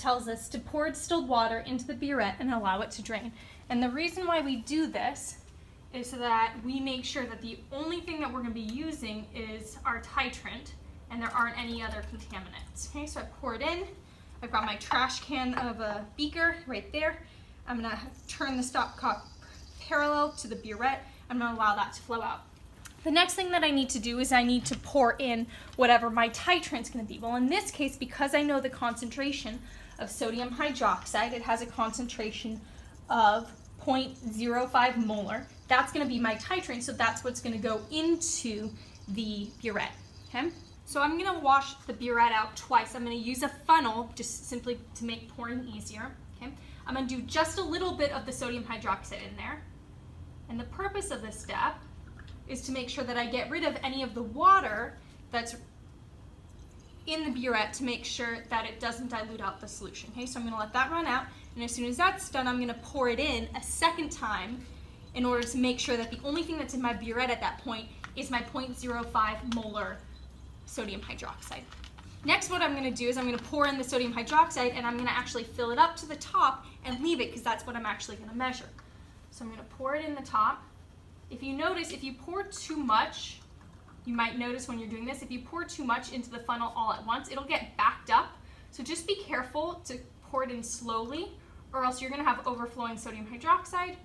tells us to pour distilled water into the burette and allow it to drain. And the reason why we do this is so that we make sure that the only thing that we're going to be using is our titrant and there aren't any other contaminants. Okay, so I pour it in. I've got my trash can of a beaker right there. I'm going to turn the stopcock parallel to the burette. I'm going to allow that to flow out. The next thing that I need to do is I need to pour in whatever my titrant's going to be. Well, in this case, because I know the concentration of sodium hydroxide, it has a concentration of 0.05 molar. That's going to be my titrant, so that's what's going to go into the burette. Okay? So I'm going to wash the burette out twice. I'm going to use a funnel just simply to make pouring easier. Okay? I'm going to do just a little bit of the sodium hydroxide in there. And the purpose of this step is to make sure that I get rid of any of the water that's in the burette to make sure that it doesn't dilute out the solution. Okay, so I'm going to let that run out, and as soon as that's done, I'm going to pour it in a second time in order to make sure that the only thing that's in my burette at that point is my 0.05 molar sodium hydroxide. Next, what I'm going to do is I'm going to pour in the sodium hydroxide, and I'm going to actually fill it up to the top and leave it because that's what I'm actually going to measure. So I'm going to pour it in the top. If you notice, if you pour too much, you might notice when you're doing this, if you pour too much into the funnel all at once, it'll get backed up. So just be careful to pour it in slowly, or else you're going to have overflowing sodium hydroxide,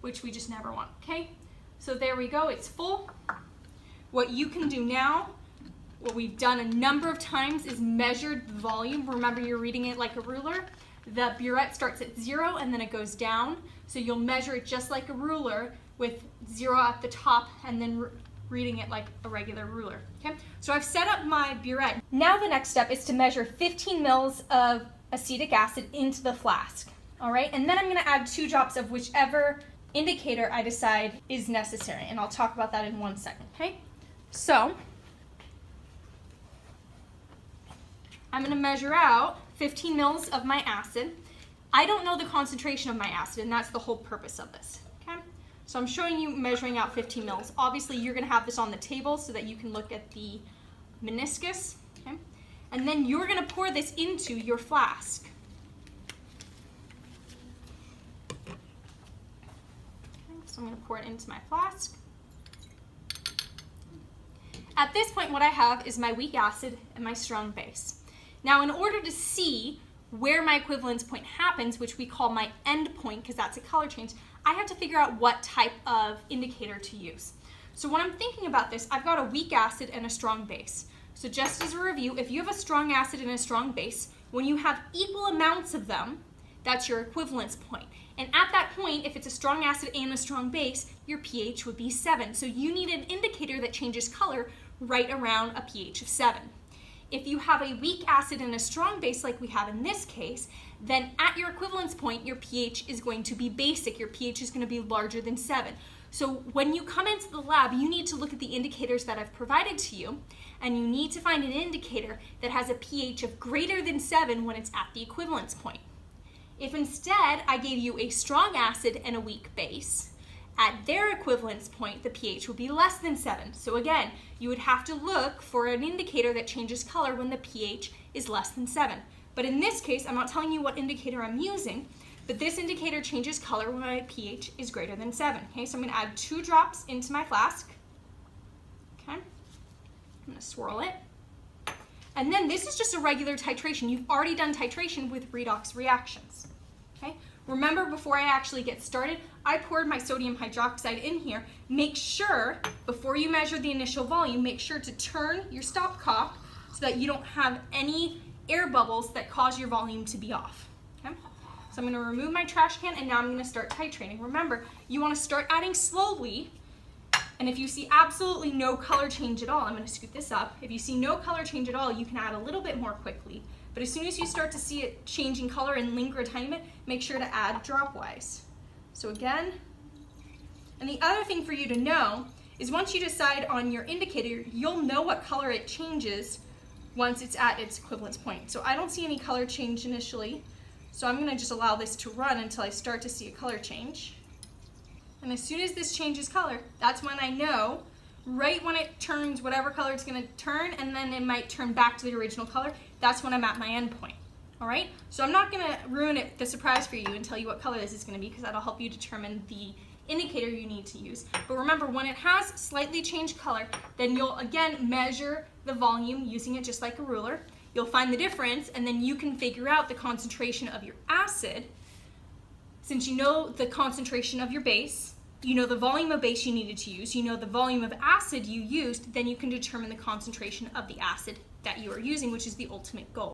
which we just never want, okay? So there we go, it's full. What you can do now, what we've done a number of times, is measured the volume. Remember, you're reading it like a ruler. The burette starts at 0 and then it goes down. So you'll measure it just like a ruler with 0 at the top and then reading it like a regular ruler. Okay, so I've set up my burette. Now the next step is to measure 15 mils of acetic acid into the flask. All right, and then I'm going to add 2 drops of whichever indicator I decide is necessary, and I'll talk about that in 1 second. Okay, so I'm going to measure out 15 mils of my acid. I don't know the concentration of my acid, and that's the whole purpose of this. Okay, so I'm showing you measuring out 15 mils. Obviously, you're going to have this on the table so that you can look at the meniscus. Okay, and then you're going to pour this into your flask. Okay, so I'm going to pour it into my flask. At this point, what I have is my weak acid and my strong base. Now, in order to see where my equivalence point happens, which we call my end point because that's a color change, I have to figure out what type of indicator to use. So when I'm thinking about this, I've got a weak acid and a strong base. So just as a review, if you have a strong acid and a strong base, when you have equal amounts of them, that's your equivalence point. And at that point, if it's a strong acid and a strong base, your pH would be 7. So you need an indicator that changes color right around a pH of 7. If you have a weak acid and a strong base like we have in this case, then at your equivalence point, your pH is going to be basic. Your pH is going to be larger than 7. So when you come into the lab, you need to look at the indicators that I've provided to you, and you need to find an indicator that has a pH of greater than 7 when it's at the equivalence point. If instead I gave you a strong acid and a weak base, at their equivalence point, the pH would be less than 7. So again, you would have to look for an indicator that changes color when the pH is less than 7. But in this case, I'm not telling you what indicator I'm using, but this indicator changes color when my pH is greater than 7. Okay, so I'm going to add 2 drops into my flask. Okay, I'm going to swirl it. And then this is just a regular titration. You've already done titration with redox reactions. Okay, remember, before I actually get started, I poured my sodium hydroxide in here. Make sure, before you measure the initial volume, make sure to turn your stopcock so that you don't have any air bubbles that cause your volume to be off. Okay? So I'm going to remove my trash can, and now I'm going to start titrating. Remember, you want to start adding slowly, and if you see absolutely no color change at all, I'm going to scoot this up. If you see no color change at all, you can add a little bit more quickly. But as soon as you start to see it changing color and linger a tiny bit, make sure to add dropwise. So again, and the other thing for you to know is once you decide on your indicator, you'll know what color it changes once it's at its equivalence point. So I don't see any color change initially, so I'm going to just allow this to run until I start to see a color change. And as soon as this changes color, that's when I know, right when it turns whatever color it's going to turn, and then it might turn back to the original color, that's when I'm at my end point. All right, so I'm not gonna ruin it, the surprise for you, and tell you what color this is gonna be, because that'll help you determine the indicator you need to use. But remember, when it has slightly changed color, then you'll again measure the volume using it just like a ruler. You'll find the difference, and then you can figure out the concentration of your acid. Since you know the concentration of your base, you know the volume of base you needed to use, you know the volume of acid you used, then you can determine the concentration of the acid that you are using, which is the ultimate goal.